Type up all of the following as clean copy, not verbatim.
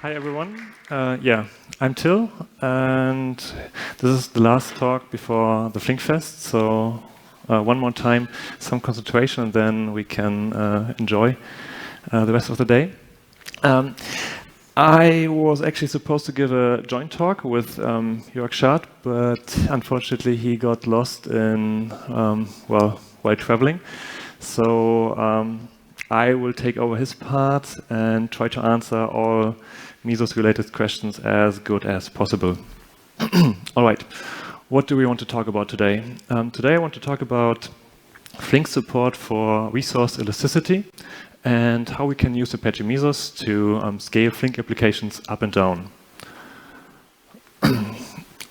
Hi everyone. I'm Till, and this is the last talk before the Flink Fest. So one more time, some concentration, and then we can enjoy the rest of the day. I was actually supposed to give a joint talk with Joerg Schad, but unfortunately he got lost in while traveling. So I will take over his part and try to answer all Mesos-related questions as good as possible. All right, what do we want to talk about today? Today I want to talk about Flink support for resource elasticity and how we can use Apache Mesos to scale Flink applications up and down.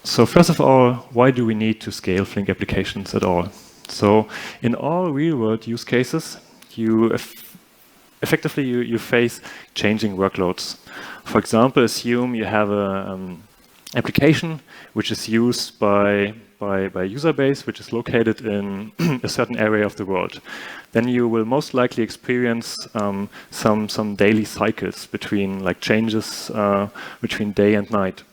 So first of all, why do we need to scale Flink applications at all? So in all real-world use cases, you face changing workloads. For example, assume you have an application which is used by a user base which is located in a certain area of the world. Then you will most likely experience some daily cycles between changes between day and night.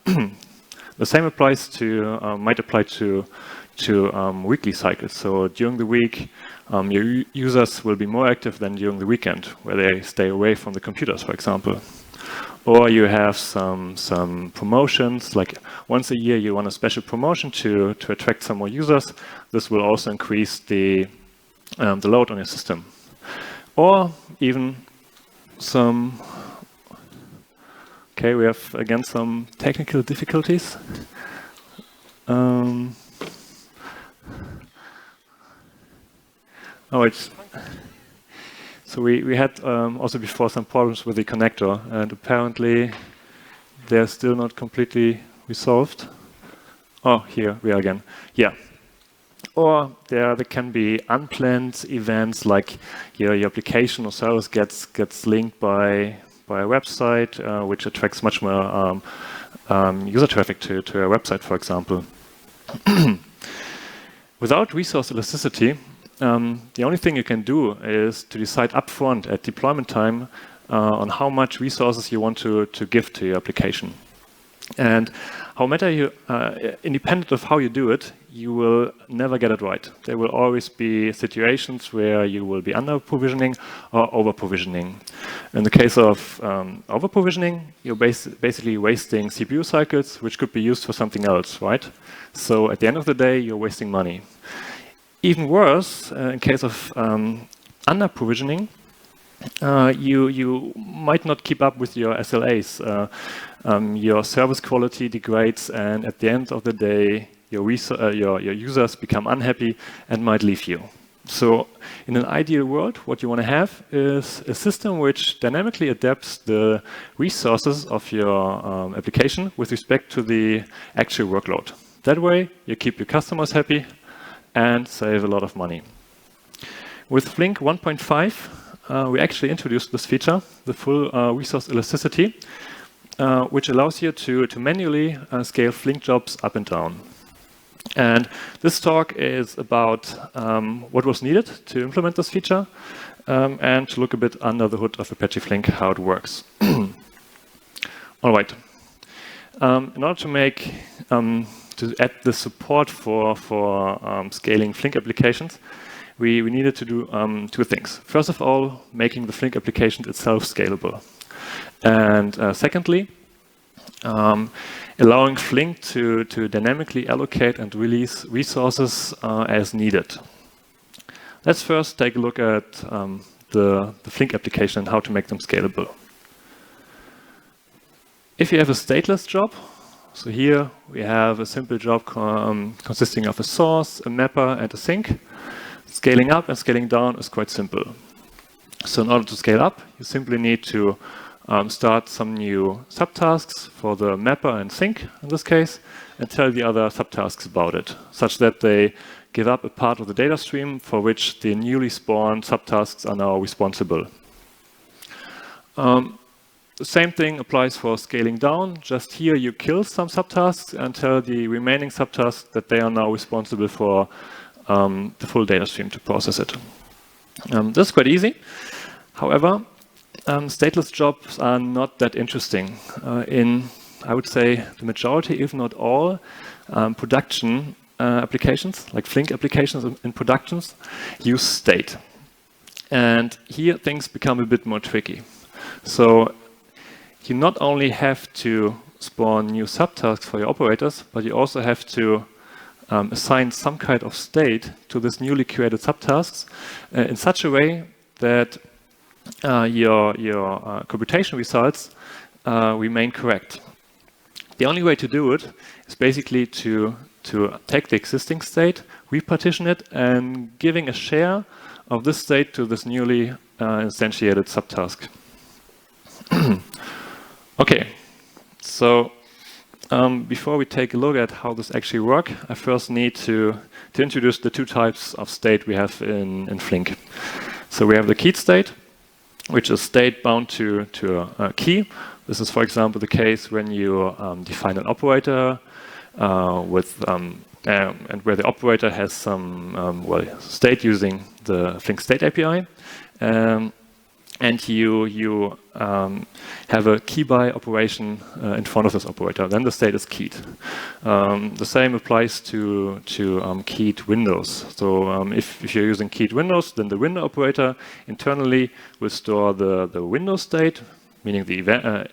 The same applies to might apply to weekly cycles. So during the week, your users will be more active than during the weekend, where they stay away from the computers, for example. Or you have some promotions, like once a year you run a special promotion to attract some more users. This will also increase the load on your system. Or even we have again some technical difficulties. So we had also before some problems with the connector, and apparently they're still not completely resolved. Oh, here we are again. Yeah. Or there can be unplanned events, like your application or service gets linked by a website, which attracts much more user traffic to a website, for example. Without resource elasticity, the only thing you can do is to decide upfront at deployment time on how much resources you want to give to your application. And independent of how you do it, you will never get it right. There will always be situations where you will be under-provisioning or over-provisioning. In the case of over-provisioning, you're basically wasting CPU cycles, which could be used for something else, right? So at the end of the day, you're wasting money. Even worse, in case of under-provisioning, you might not keep up with your SLAs. Your service quality degrades, and at the end of the day, your users become unhappy and might leave you. So in an ideal world, what you want to have is a system which dynamically adapts the resources of your application with respect to the actual workload. That way, you keep your customers happy and save a lot of money. With Flink 1.5, we actually introduced this feature, the full resource elasticity, which allows you to manually scale Flink jobs up and down. And this talk is about what was needed to implement this feature and to look a bit under the hood of Apache Flink, how it works. All right. In order to add the support for scaling Flink applications, we needed to do two things. First of all, making the Flink application itself scalable. And secondly, allowing Flink to dynamically allocate and release resources as needed. Let's first take a look at the Flink application and how to make them scalable. If you have a stateless job, so here we have a simple job consisting of a source, a mapper, and a sink. Scaling up and scaling down is quite simple. So in order to scale up, you simply need to start some new subtasks for the mapper and sink, in this case, and tell the other subtasks about it, such that they give up a part of the data stream for which the newly spawned subtasks are now responsible. The same thing applies for scaling down. Just here you kill some subtasks and tell the remaining subtasks that they are now responsible for the full data stream to process it. This is quite easy. However, stateless jobs are not that interesting. I would say, the majority, if not all, production applications, like Flink applications in productions, use state. And here things become a bit more tricky. So you not only have to spawn new subtasks for your operators, but you also have to assign some kind of state to this newly created subtasks in such a way that your computation results remain correct. The only way to do it is basically to take the existing state, repartition it, and giving a share of this state to this newly instantiated subtask. Okay, so before we take a look at how this actually works, I first need to introduce the two types of state we have in Flink. So we have the keyed state, which is state bound to a key. This is, for example, the case when you define an operator and where the operator has some state using the Flink State API, and you have a key by operation in front of this operator. Then the state is keyed. The same applies to keyed windows. So if you're using keyed windows, then the window operator internally will store the window state, meaning the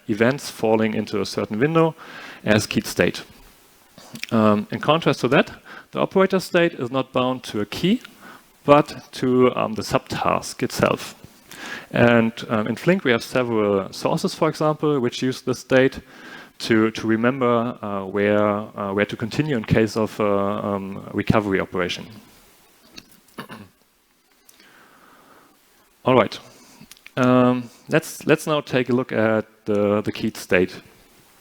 events falling into a certain window, as keyed state. In contrast to that, the operator state is not bound to a key, but to the subtask itself. And in Flink, we have several sources, for example, which use the state to remember where to continue in case of recovery operation. All right. Let's now take a look at the keyed state.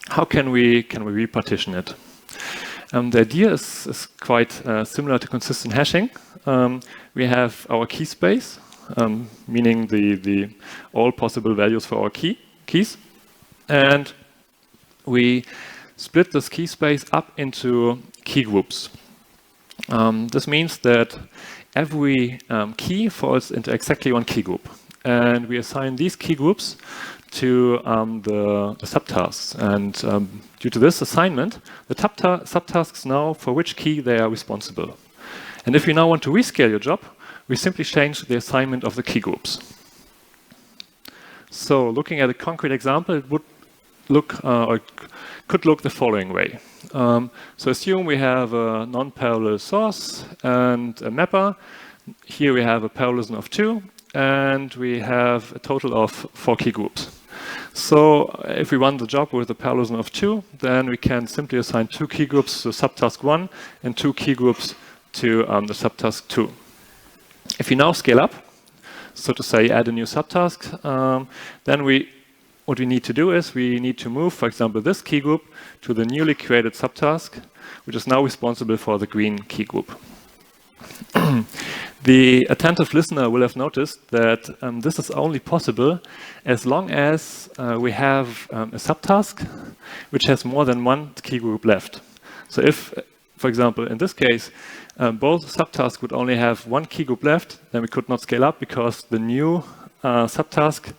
How can we repartition it? The idea is quite similar to consistent hashing. We have our key space, meaning the all possible values for our keys, and we split this key space up into key groups. This means that every key falls into exactly one key group, and we assign these key groups to the subtasks. And due to this assignment, the subtasks know for which key they are responsible. And if you now want to rescale your job, we simply change the assignment of the key groups. So looking at a concrete example, it would look or could look the following way. So assume we have a non-parallel source and a mapper. Here we have a parallelism of 2, and we have a total of 4 key groups. So if we run the job with a parallelism of 2, then we can simply assign 2 key groups to subtask 1 and 2 key groups to the subtask 2. If you now scale up, so to say, add a new subtask, then what we need to do is we need to move, for example, this key group to the newly created subtask, which is now responsible for the green key group. The attentive listener will have noticed that this is only possible as long as we have a subtask which has more than one key group left. So if, for example, in this case, both subtasks would only have one key group left, then we could not scale up because the new subtask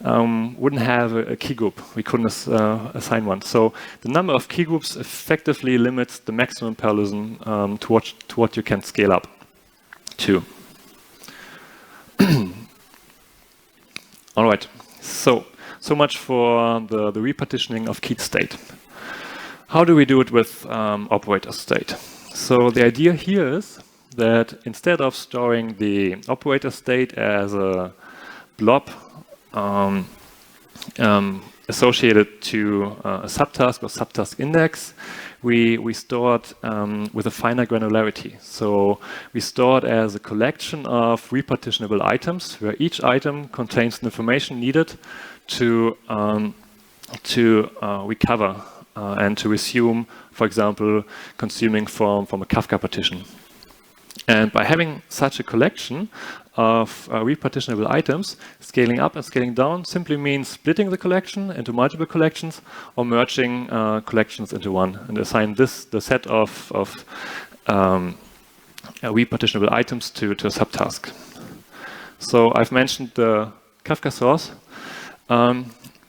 wouldn't have a key group. We couldn't assign one. So the number of key groups effectively limits the maximum parallelism to what you can scale up to. All right. So much for the repartitioning of keyed state. How do we do it with operator state? So the idea here is that instead of storing the operator state as a blob associated to a subtask or subtask index, we store it with a finer granularity. So we store it as a collection of repartitionable items, where each item contains the information needed to recover and to resume, for example, consuming from a Kafka partition. And by having such a collection of repartitionable items, scaling up and scaling down simply means splitting the collection into multiple collections or merging collections into one, and assign the set of repartitionable items to a subtask. So I've mentioned the Kafka Sauce.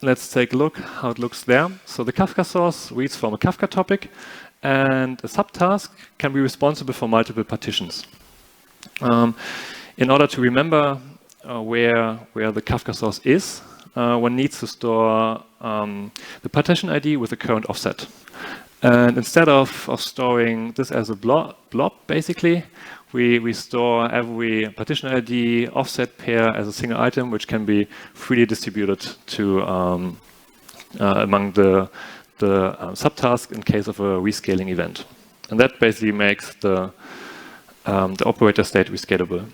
Let's take a look how it looks there. So the Kafka Sauce reads from a Kafka topic, and a subtask can be responsible for multiple partitions. In order to remember where the Kafka Sauce is, one needs to store the partition ID with the current offset. And instead of storing this as a blob, basically, we store every partition ID offset pair as a single item, which can be freely distributed to among the subtask in case of a rescaling event. And that basically makes the operator state rescalable.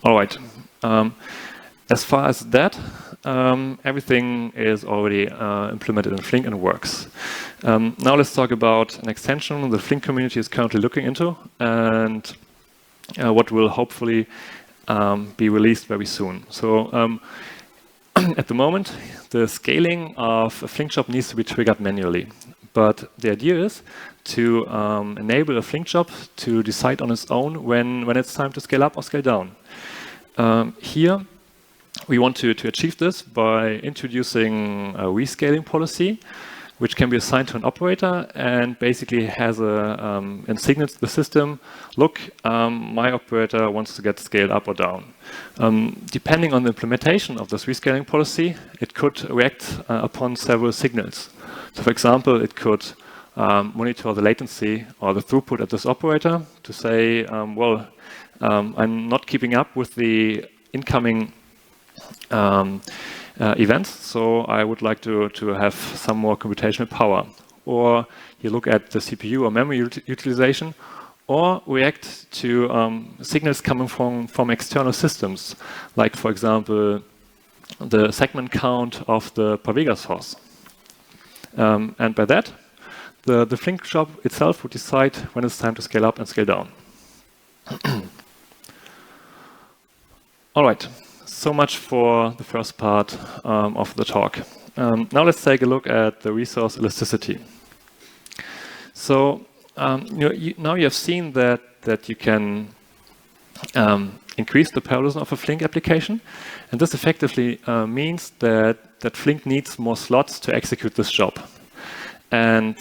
All right. As far as that, everything is already implemented in Flink and works. Now let's talk about an extension the Flink community is currently looking into, and what will hopefully be released very soon. So at the moment, the scaling of a Flink job needs to be triggered manually. But the idea is to enable a Flink job to decide on its own when it's time to scale up or scale down. Here, we want to achieve this by introducing a rescaling policy, which can be assigned to an operator and basically has and signals the system, look, my operator wants to get scaled up or down. Depending on the implementation of this rescaling policy, it could react upon several signals. So for example, it could monitor the latency or the throughput at this operator to say, well, I'm not keeping up with the incoming events, so I would like to have some more computational power. Or you look at the CPU or memory utilization, or react to signals coming from external systems, like, for example, the segment count of the Pavega source. And by that, the Flink job itself would decide when it's time to scale up and scale down. All right. So much for the first part of the talk. Now let's take a look at the resource elasticity. So now you have seen that you can increase the parallelism of a Flink application, and this effectively means that Flink needs more slots to execute this job. And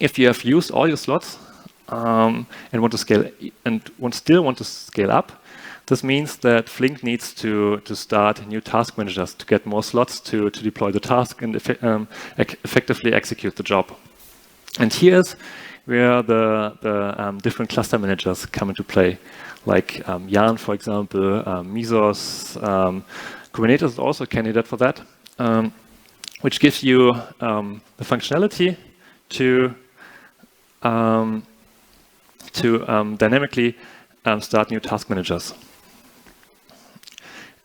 if you have used all your slots and want to scale still want to scale up, this means that Flink needs to start new task managers to get more slots to deploy the task and effectively execute the job. And here's where the different cluster managers come into play, like Yarn, for example, Mesos. Kubernetes is also a candidate for that, which gives you the functionality to dynamically start new task managers.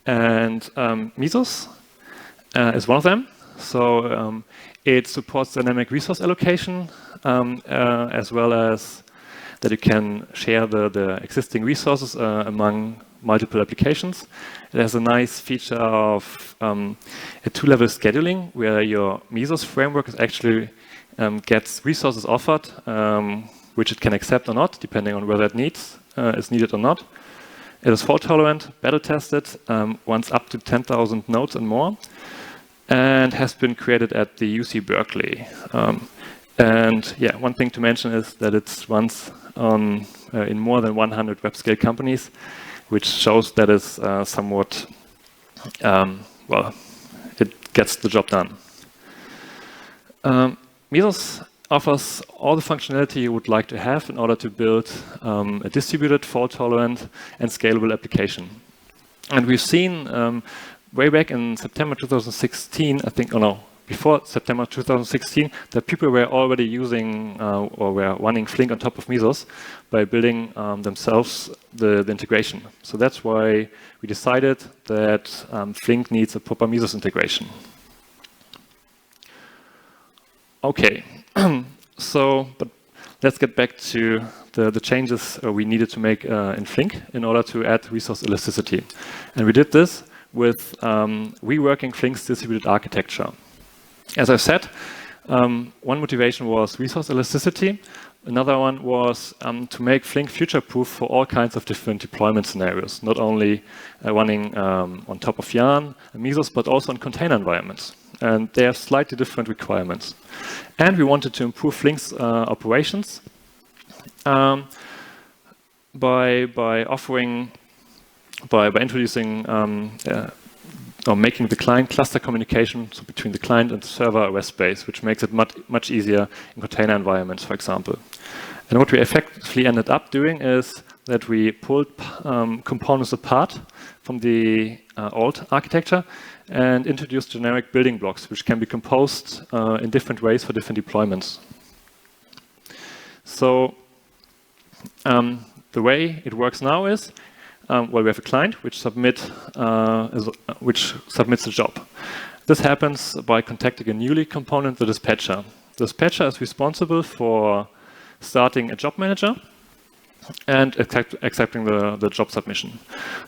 And Mesos is one of them. So it supports dynamic resource allocation, as well as that you can share the existing resources among multiple applications. It has a nice feature of a two-level scheduling, where your Mesos framework is actually gets resources offered, which it can accept or not, depending on whether it is needed or not. It is fault-tolerant, battle-tested, runs up to 10,000 nodes and more, and has been created at the UC Berkeley. And yeah, one thing to mention is that it runs in more than 100 web-scale companies, which shows that it's somewhat, well, it gets the job done. Mesos offers all the functionality you would like to have in order to build a distributed, fault-tolerant, and scalable application. And we've seen way back in September 2016, I think, before September 2016, that people were already using or were running Flink on top of Mesos by building themselves the integration. So that's why we decided that Flink needs a proper Mesos integration. Okay. But let's get back to the changes we needed to make in Flink in order to add resource elasticity. And we did this with reworking Flink's distributed architecture. As I said, one motivation was resource elasticity, Another one was to make Flink future-proof for all kinds of different deployment scenarios, not only running on top of Yarn and Mesos, but also in container environments. And they have slightly different requirements. And we wanted to improve Flink's operations by introducing or making the client cluster communication, so between the client and the server, REST-based, which makes it much easier in container environments, for example. And what we effectively ended up doing is that we pulled components apart from the old architecture and introduced generic building blocks, which can be composed in different ways for different deployments. So the way it works now is, well, we have a client which submits a job. This happens by contacting a newly component, the dispatcher. The dispatcher is responsible for starting a job manager and accepting the job submission.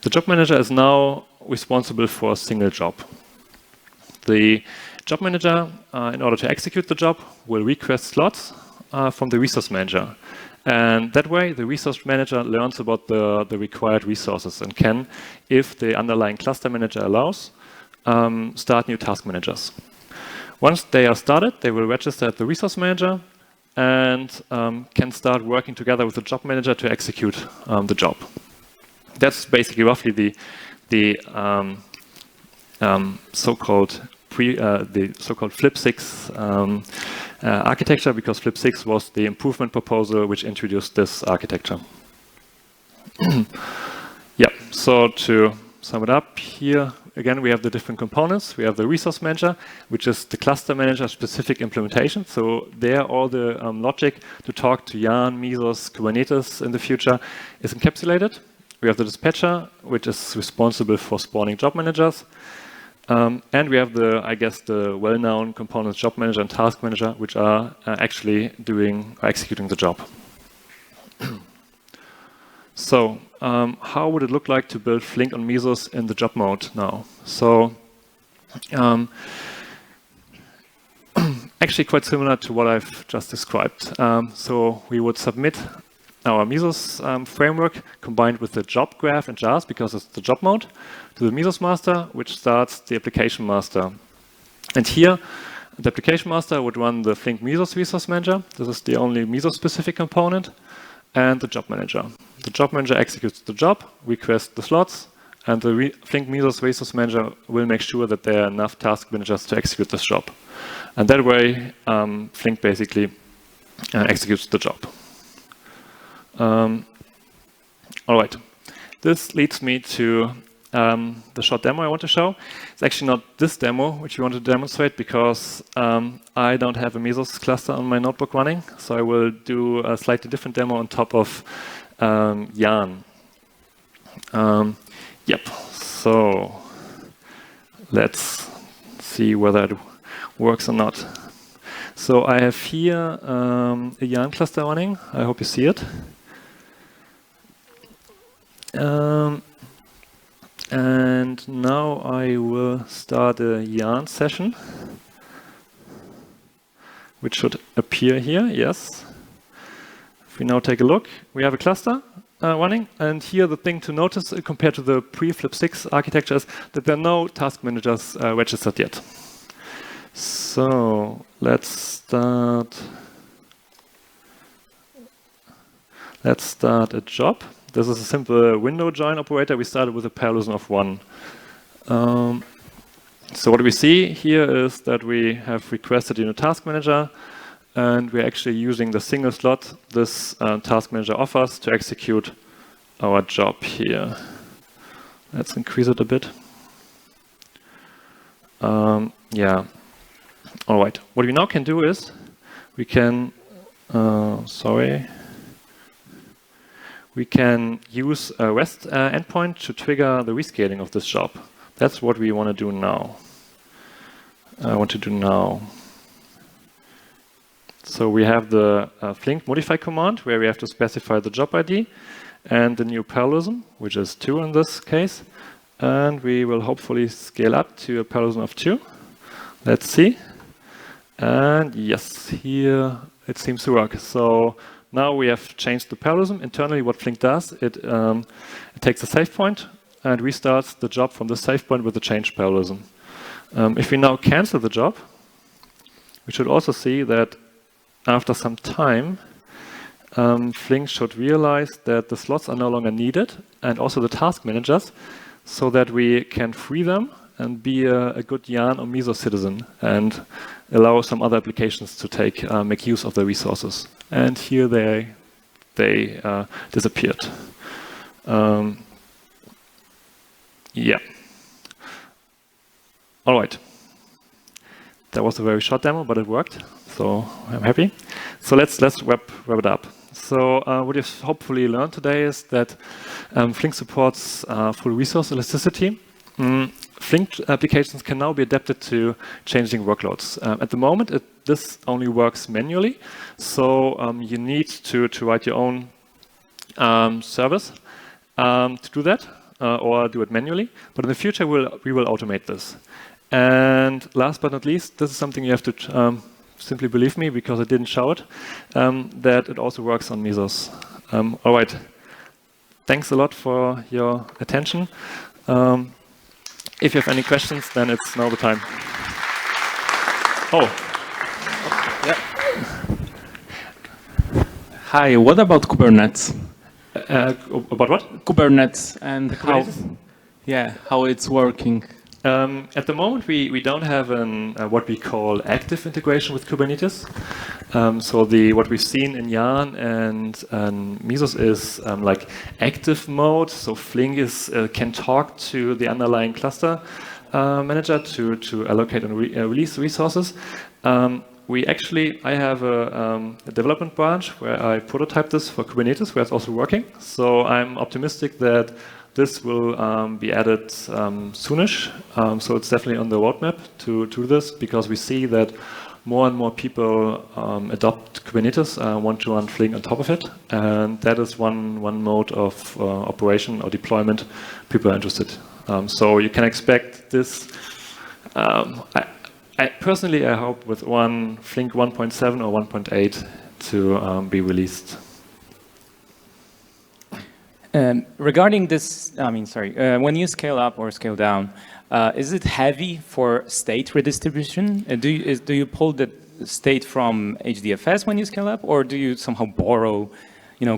The job manager is now responsible for a single job. The job manager, in order to execute the job, will request slots from the resource manager. And that way, the resource manager learns about the required resources and can, if the underlying cluster manager allows, start new task managers. Once they are started, they will register at the resource manager and can start working together with the job manager to execute the job. That's basically roughly the so-called Flip 6 architecture, because Flip 6 was the improvement proposal which introduced this architecture. Yeah, so to sum it up, here again we have the different components. We have the resource manager, which is the cluster manager specific implementation. So there all the logic to talk to Yarn, Mesos, Kubernetes in the future is encapsulated. We have the dispatcher, which is responsible for spawning job managers. And we have the well-known components job manager and task manager, which are actually executing the job. So, how would it look like to build Flink on Mesos in the job mode now? So, actually quite similar to what I've just described. So we would submit our Mesos framework combined with the job graph and jars, because it's the job mode, to the Mesos master, which starts the application master. And here, the application master would run the Flink Mesos resource manager. This is the only Mesos-specific component, and the job manager. The job manager executes the job, requests the slots, and the Flink Mesos resource manager will make sure that there are enough task managers to execute this job. And that way, Flink basically executes the job. All right, this leads me to the short demo I want to show. It's actually not this demo which we want to demonstrate, because I don't have a Mesos cluster on my notebook running, so I will do a slightly different demo on top of Yarn. Yep, so let's see whether it works or not. So I have here a Yarn cluster running. I hope you see it. And now I will start a Yarn session, which should appear here, yes. If we now take a look, we have a cluster running, and here the thing to notice compared to the pre-Flip 6 architecture is that there are no task managers registered yet. So let's start a job. This is a simple window join operator. We started with a parallelism of 1. So what we see here is that we have requested a new task manager, and we're actually using the single slot this task manager offers to execute our job here. Let's increase it a bit. Yeah. All right. What we now can do is we can, we can use a REST endpoint to trigger the rescaling of this job. That's what we want to do now. So we have the Flink modify command, where we have to specify the job ID and the new parallelism, which is 2 in this case. And we will hopefully scale up to a parallelism of 2. Let's see. And yes, here it seems to work. So now we have changed the parallelism. Internally, what Flink does, it takes a save point and restarts the job from the save point with the changed parallelism. If we now cancel the job, we should also see that after some time, Flink should realize that the slots are no longer needed, and also the task managers, so that we can free them and be a good Yarn or Mesos citizen and allow some other applications to make use of the resources. And here they disappeared. Yeah. All right. That was a very short demo, but it worked, so I'm happy. So let's wrap it up. So what you've hopefully learned today is that Flink supports full resource elasticity. Flink applications can now be adapted to changing workloads. At the moment, this only works manually, so you need to write your own service to do that, or do it manually. But in the future, we will automate this. And last but not least, this is something you have to simply believe me, because I didn't show it, that it also works on Mesos. All right. Thanks a lot for your attention. If you have any questions, then it's now the time. Oh. Yeah. Hi, what about Kubernetes? About what? Kubernetes and how it's working. At the moment, we don't have what we call active integration with Kubernetes. So what we've seen in Yarn and Mesos is like active mode. So Flink can talk to the underlying cluster manager to allocate and release resources. I have a development branch where I prototype this for Kubernetes, where it's also working. So I'm optimistic that this will be added soonish. So it's definitely on the roadmap to do this, because we see that more and more people adopt Kubernetes, want to run Flink on top of it. And that is one mode of operation or deployment people are interested. So you can expect this. I personally hope with Flink 1.7 or 1.8 to be released. Regarding this, when you scale up or scale down, is it heavy for state redistribution? Do you pull the state from HDFS when you scale up, or do you somehow borrow,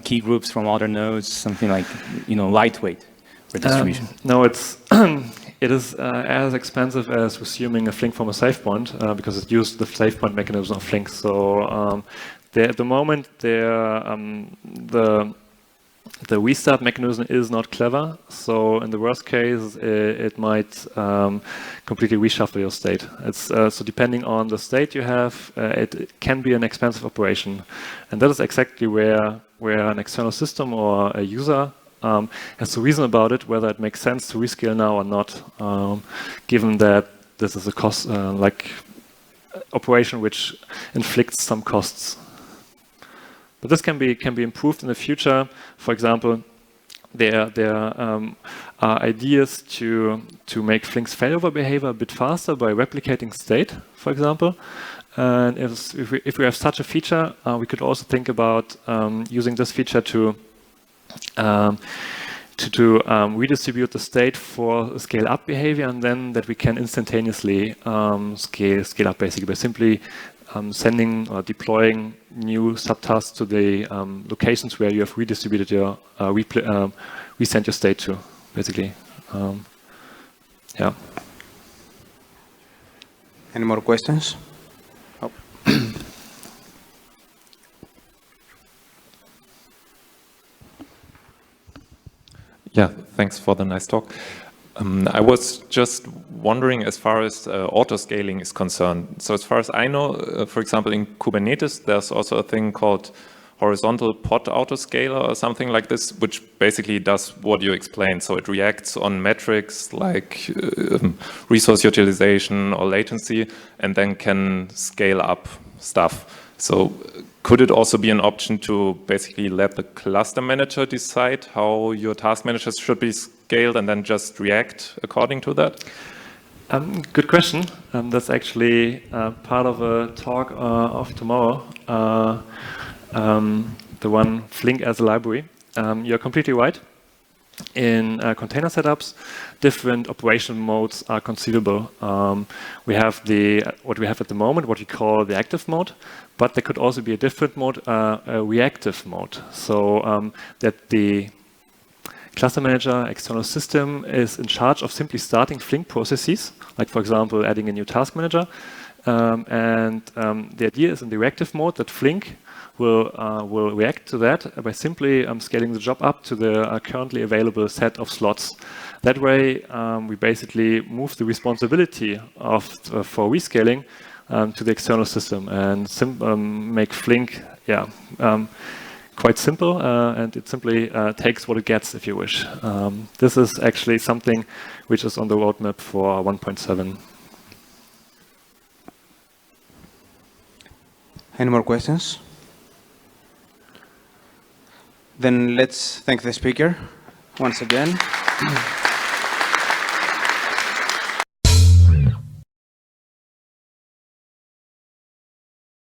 key groups from other nodes, something like, lightweight redistribution? No, it is as expensive as resuming a Flink from a save point, because it used the save point mechanism of Flink. So at the moment, the restart mechanism is not clever, so in the worst case, it might completely reshuffle your state. So depending on the state you have, it can be an expensive operation. And that is exactly where an external system or a user has to reason about it, whether it makes sense to rescale now or not, given that this is a cost, operation which inflicts some costs. But this can be improved in the future. For example, there are ideas to make Flink's failover behavior a bit faster by replicating state, for example. And if we have such a feature, we could also think about using this feature to redistribute the state for scale up behavior, and then that we can instantaneously scale up basically by simply sending or deploying new subtasks to the locations where you have redistributed your resent your state to, basically. Yeah. Any more questions? Oh. Yeah, thanks for the nice talk. I was just wondering, as far as autoscaling is concerned. So as far as I know, for example, in Kubernetes, there's also a thing called horizontal pod autoscaler or something like this, which basically does what you explained. So it reacts on metrics like resource utilization or latency, and then can scale up stuff. So could it also be an option to basically let the cluster manager decide how your task managers should be scaled and then just react according to that? Good question. That's actually part of a talk of tomorrow. the one Flink as a library. You're completely right. In container setups, different operational modes are conceivable. We have what we have at the moment, what we call the active mode, but there could also be a different mode, a reactive mode. So that the cluster manager, external system, is in charge of simply starting Flink processes, like for example, adding a new task manager. The idea is in the reactive mode that Flink will react to that by simply scaling the job up to the currently available set of slots. That way, we basically move the responsibility for rescaling to the external system and make Flink, quite simple, and it simply takes what it gets, if you wish. This is actually something which is on the roadmap for 1.7. Any more questions? Then let's thank the speaker once again.